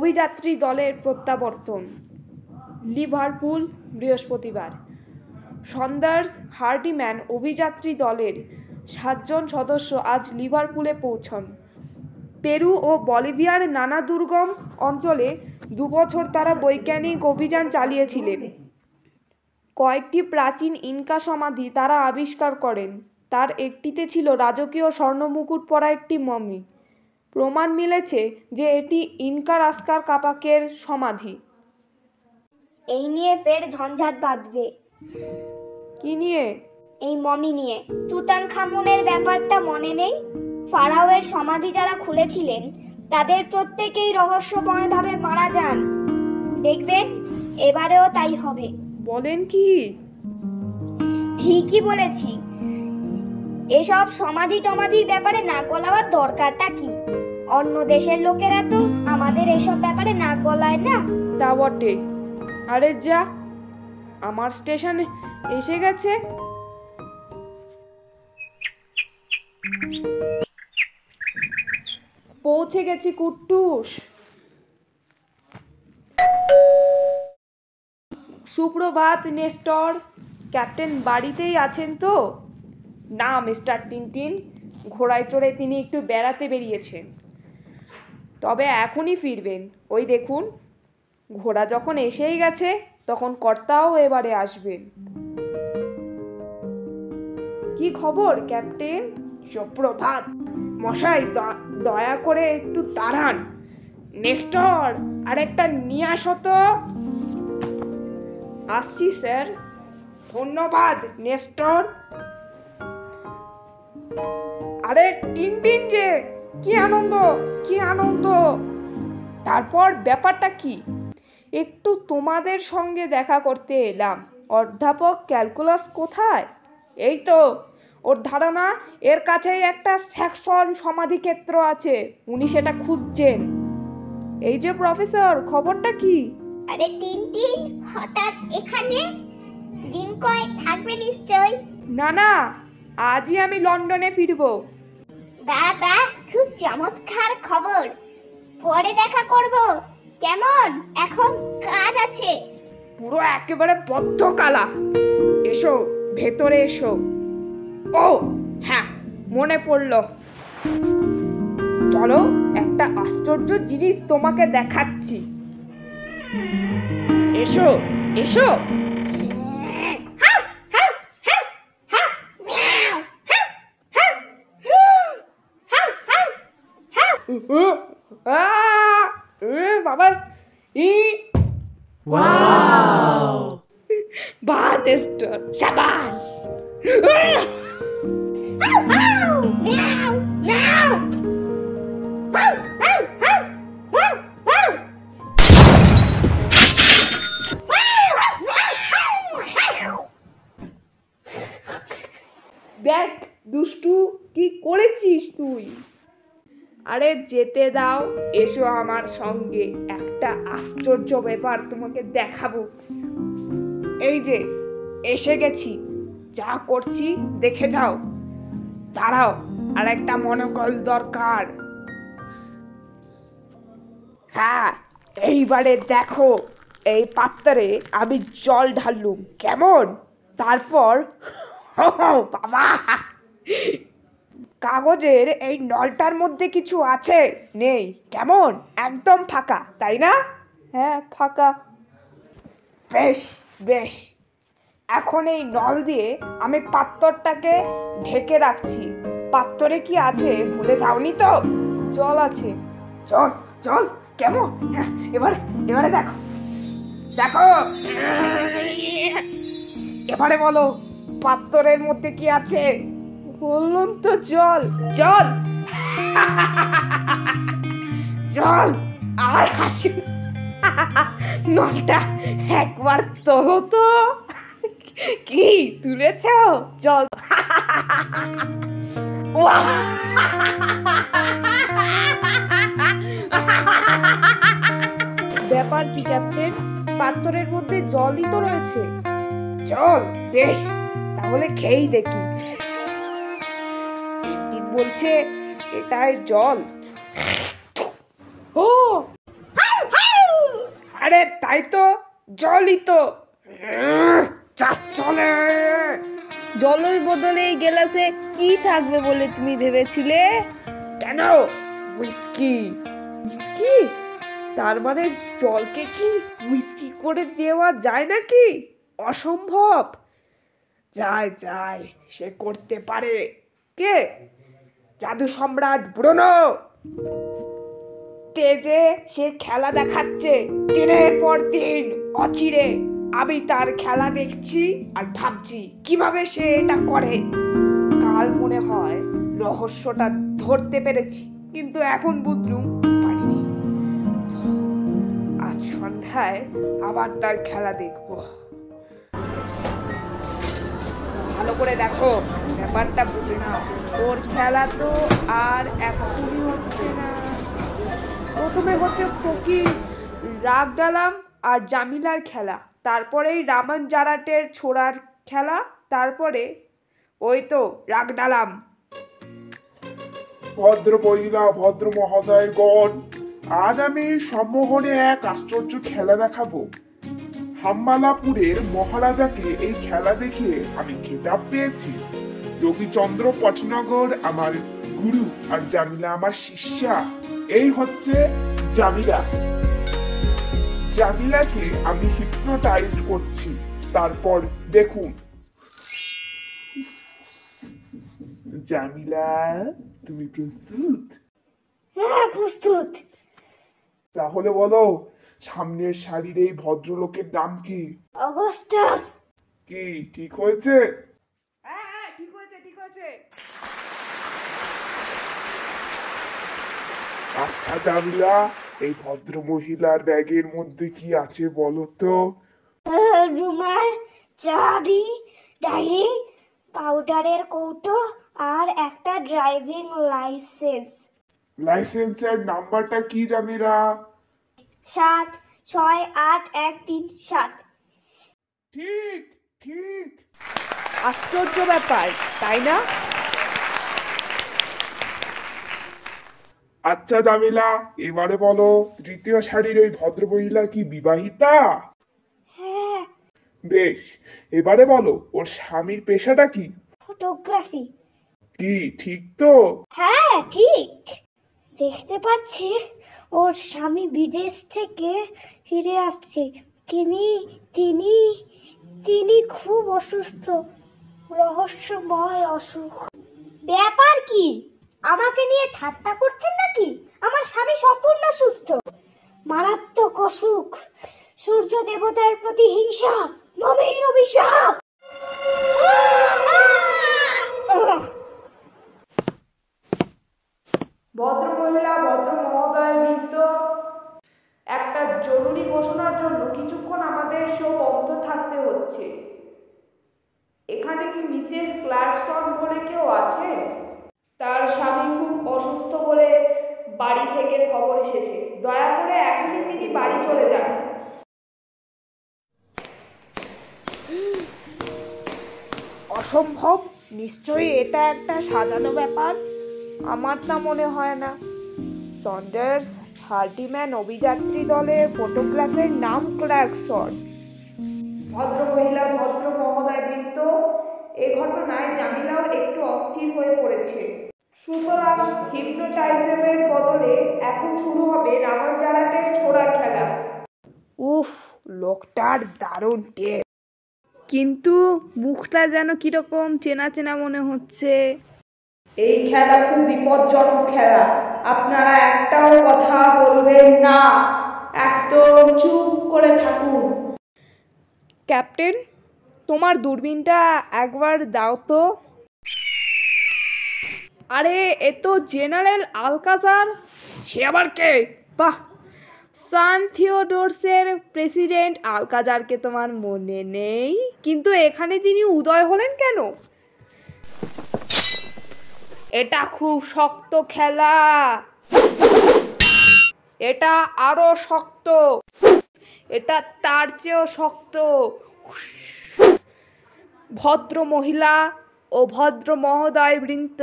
অভিযাত্রী দলের প্রত্যাবর্তন। লিভারপুল, বৃহস্পতিবার। সন্ডার্স হার্ডিম্যান অভিযাত্রী দলের 7 জন সদস্য আজ লিভারপুলে পৌঁছন। পেরু ও বলিভিয়ার নানা দুর্গম অঞ্চলে 2 বছর তারা বৈজ্ঞানিক অভিযান চালিয়েছিলেন। কয়েকটি প্রাচীন ইনকা সমাধি তারা আবিষ্কার করেন। তার একটিতে ছিল রাজকীয় স্বর্ণমুকুট পরা একটি মমি। প্রমাণ মিলেছে যে এটি ইনকা রাস্কার কাপাকের সমাধি। এই নিয়ে ফের ঝঞ্ঝাট বাঁধবে। কি নিয়ে? এই মমি নিয়ে। তুতানখামুনের ব্যাপারটা মনে নেই? ফারাওয়ের সমাধি যারা খুলেছিলেন তাদের প্রত্যেকেই রহস্যময়ভাবে মারা যান। দেখবেন এবারেও তাই হবে। বলেন কি? ঠিকই বলেছি। এসব সমাধি টমাধির ব্যাপারে নাক গলাবার দরকারটা কি? অন্য দেশের লোকেরা তো আমাদের এসব ব্যাপারে নাক গলায় না। তা বটে। আরে যা, আমার স্টেশন এসে গেছে। পৌঁছে গেছি কুট্টুস। সুপ্রভাত নেস্টর। ক্যাপ্টেন বাড়িতেই আছেন তো? না মিস্টার টিনটিন, ঘোড়ায় চড়ে তিনি একটু বেড়াতে বেরিয়েছেন, তবে এখনই ফিরবেন। ওই দেখুন, ঘোড়া যখন এসেই গেছে তখন কর্তাও এবারে আসবেন। কি খবর ক্যাপ্টেন? সুপ্রভাত মশাই, দয়া করে একটু দাঁড়ান। নেস্টর, আরেকটা নিয়ে আসো তো। আসছি স্যার। ধন্যবাদ নেস্টর। আরে টিনটিন যে, কি আনন্দ, কি আনন্দ। তারপর ব্যাপারটা কি? একটু তোমাদের সঙ্গে দেখা করতে এলাম। অধ্যাপক ক্যালকুলাস কোথায়? এই তো, ওর ধারণা এর কাছেই একটা স্যাক্সন সমাধিক্ষেত্র আছে, উনি সেটা খুঁজছেন। এই যে প্রফেসর, খবরটা কি? আরে টিনটিন, হঠাৎ এখানে? দিন কয়েক থাকবে নিশ্চয়। না না, আজই আমি লন্ডনে ফিরবো। বাবা, খুব চমৎকার খবর। পরে দেখা করব কেমন? এখন কাজ আছে। পুরো একেবারে বদ্ধ কালা। এসো, ভেতরে এসো। ও হ্যাঁ, মনে পড়লো। চলো, একটা আশ্চর্য জিনিস তোমাকে দেখাচ্ছি। এসো এসো। বাবা, বাহ নেস্টর, শাবাশ। দেখ দুষ্টু, কি করেছিস তুই? আরে যেতে দাও, এসো আমার সঙ্গে, একটা আশ্চর্য ব্যাপার তোমাকে দেখাবো। এই যে এসে গেছি, যা করছি দেখে যাও। দাঁড়াও, আর একটা মনোকল দরকার। হ্যাঁ, এইবারে দেখো, এই পাত্রে আমি জল ঢাললুম, কেমন? তারপর বাবা, কাগজের এই নলটার মধ্যে কিছু আছে? নেই, কেমন? একদম ফাঁকা, তাই না? হ্যাঁ, ফাঁকা। বেশ বেশ, এখন এই নল দিয়ে আমি পাত্রটাকে ঢেকে রাখছি। পাত্রে কি আছে ভুলে যাওনি তো? জল আছে। জল জল, কেমন? হ্যাঁ, এবারে দেখো দেখো। এবারে বলো, পাত্রের মধ্যে কি আছে? বললাম তো জল জল। জল আর হাসি। নলটা একবার তোলো তো। কি তুলেছ? জল। ব্যাপার কি ক্যাপ্টেন? পাত্রের মধ্যে জলই তো রয়েছে। জল? বেশ, তাহলে খেয়েই দেখি। টিনটিন বলছে এটাই জল। ও আরে তাই তো, জলই তো। চলে। জলের বদলে এই গ্লাসে কি থাকবে বলে তুমি ভেবেছিলে? কেন? হুইস্কি। হুইস্কি? তার মানে জলকে কি হুইস্কি করে দেওয়া যায় নাকি? অসম্ভব। যায় সে করতে পারে। কে? জাদু সম্রাট ব্রুনো। স্টেজে সে খেলা দেখাচ্ছে দিনের পর দিন অচিরে। আমি তার খেলা দেখছি আর ভাবছি কিভাবে সে এটা করে। কাল মনে হয় রহস্যটা ধরতে পেরেছি, কিন্তু এখন বুঝলুম পারিনি। চলো, আজ সন্ধ্যায় আবার তার খেলা দেখবো। ভালো করে দেখো, ব্যাপারটা বুঝে নাও। ওর খেলা তো আর এখনই হচ্ছে না। প্রথমে হচ্ছে ফকির রাগডালাম আর জামিলার খেলা, তারপরেই রামান জারাটের ছোড়ার খেলা, তারপরে ওই তো রাগডালাম। ভদ্র মহিলা, ভদ্র মহোদয়গণ, আজ আমি সম্মোহনে এক আশ্চর্য খেলা দেখাবো। হাম্মালাপুরের মহারাজাকে এই খেলা দেখিয়ে আমি খেতাব পেয়েছি। যোগীচন্দ্র পটনগর আমার গুরু আর জামিলা আমার শিষ্যা। এই হচ্ছে জামিলা। জামিলাকে আমি হিপনোটাইজ করছি, তারপর দেখুন। জামিলা, তুমি প্রস্তুত? হ্যাঁ, প্রস্তুত। তাহলে বলো, সামনের সারির এই ভদ্রলোকের নাম কি? অগস্টাস। কি ঠিক হয়েছে? হ্যাঁ, ঠিক হয়েছে, ঠিক হয়েছে। আচ্ছা জামিলা, এই ভদ্র মহিলার ব্যাগের মধ্যে কি আছে বলো তো? রুমাল, চাবি, ডায়েরি, পাউডারের কৌটো আর একটা ড্রাইভিং লাইসেন্স। লাইসেন্সের নাম্বারটা কি জামিলা? 76813 7। ঠিক ঠিক। আশ্চর্য ব্যাপার, তাই না? আচ্ছা জামিলা, এবারে বলো, তৃতীয় সারির ওই ভদ্র মহিলা কি বিবাহিতা? হ্যাঁ। বেশ, এবারে বলো, ওর স্বামীর পেশাটা কি? ফটোগ্রাফি। কি ঠিক তো? হ্যাঁ, ঠিক। দেখতে পাচ্ছি ওর স্বামী বিদেশ থেকে ফিরে আসছে। তিনি তিনি তিনি খুব অসুস্থ, রহস্যময় অসুখ। ব্যাপার কি? আমাকে নিয়ে ঠাট্টা করছেন নাকি? আমার স্বামী সম্পূর্ণ সুস্থ। মারাত্মক অসুখ, সূর্য দেবতার প্রতি হিংসা, নবীর অভিশাপ। ভদ্রমহিলা, ভদ্র মহোদয় বৃন্দ, একটা জরুরি ঘোষণার জন্য কিছুক্ষণ আমাদের শো বন্ধ থাকতে হচ্ছে। এখানে কি মিসেস ক্লার্কসন বলে কেউ আছে? তার স্বামী খুব অসুস্থ বলে বাড়ি থেকে খবর এসেছে। দয়া করে এখনই তিনি বাড়ি চলে যান। অসম্ভব, নিশ্চয়ই এটা একটা সাজানো ব্যাপার। আমার তা মনে হয় না। সন্ডার্স হার্টিম্যান অভিযাত্রী দলের ফটোগ্রাফের নাম ক্লার্কসন। ভদ্র মহিলা, ভদ্র মহোদয় বৃত্ত, এ ঘটনায় জামিলাও একটু অস্থির হয়ে পড়েছে। সুতরাং হিপনোটাইজমের বদলে এখন শুরু হবে রামান জারাটের ছোড়ার খেলা। উফ, লোকটার দারুণ টেপ। কিন্তু মুখটা যেন কিরকম চেনা চেনা মনে হচ্ছে। এই খেলা খুব বিপজ্জনক খেলা। আপনারা একটাও কথা বলবেন না, একদম চুপ করে থাকুন। ক্যাপ্টেন, তোমার দূরবীনটা একবার দাও তো। আরে, এ তো জেনারেল আলকাজার। সে আবার কে? বাহ, সান থিওডোরসের প্রেসিডেন্ট আলকাজারকে তোমার মনে নেই? কিন্তু এখানে তিনি উদয় হলেন কেন? এটা খুব শক্ত খেলা। এটা আরো শক্ত। এটা তার চেয়েও শক্ত। ভদ্র মহিলা ও ভদ্র মহোদয় বৃন্দ,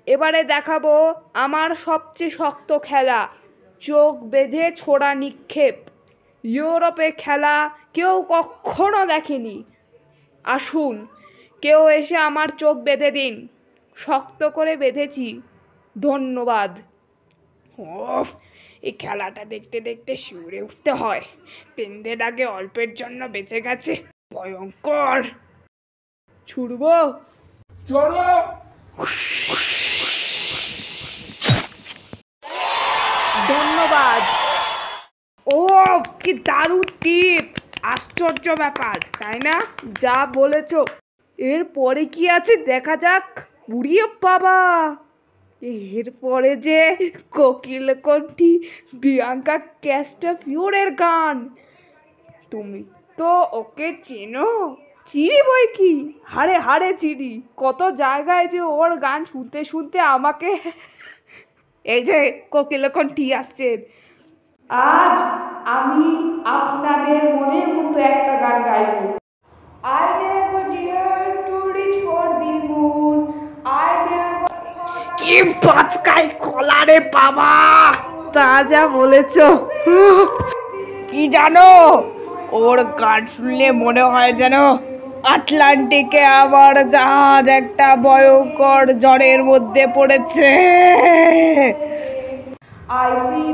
এবারে দেখাবো আমার সবচেয়ে শক্ত খেলা, চোখ বেঁধে ছোড়া নিক্ষেপ। ইউরোপে খেলা কেউ কখনো দেখেনি। আসুন, কেউ এসে আমার চোখ বেঁধে দিন। শক্ত করে বেঁধেছি। ধন্যবাদ। ওফ, এই খেলাটা দেখতে দেখতে শিউরে উঠতে হয়। 3 দিন আগে অল্পের জন্য বেঁচে গেছে, ভয়ঙ্কর। ছুড়বো? চলো। ধন্যবাদ। ও, কি দারুণ টিপ! আশ্চর্য ব্যাপার, তাই না? যা বলেছ। এরপরে কি আছে দেখা যাক। উড়িয়ে বাবা, এরপরে যে কোকিল কণ্ঠী বিয়াঙ্কা ক্যাস্টাফিওরের গান। তুমি তো ওকে চেনো? চিনি বই কি, হাড়ে হাড়ে চিনি। কত জায়গায় যে ওর গান শুনতে শুনতে আমাকে এই যে কোকিল কণ্ঠী আসছেন। আজ আমি আপনাদের মনের মতো একটা গান গাইব। I never dare to reach for the moon. I never কি পাঁচকাই কলা রে বাবা! তা যা বলেছ। কি জানো, ওর গান শুনলে মনে হয় যেন আটলান্টিকে আবার জাহাজ একটা ভয়ঙ্কর ঝড়ের মধ্যে পড়েছে। I see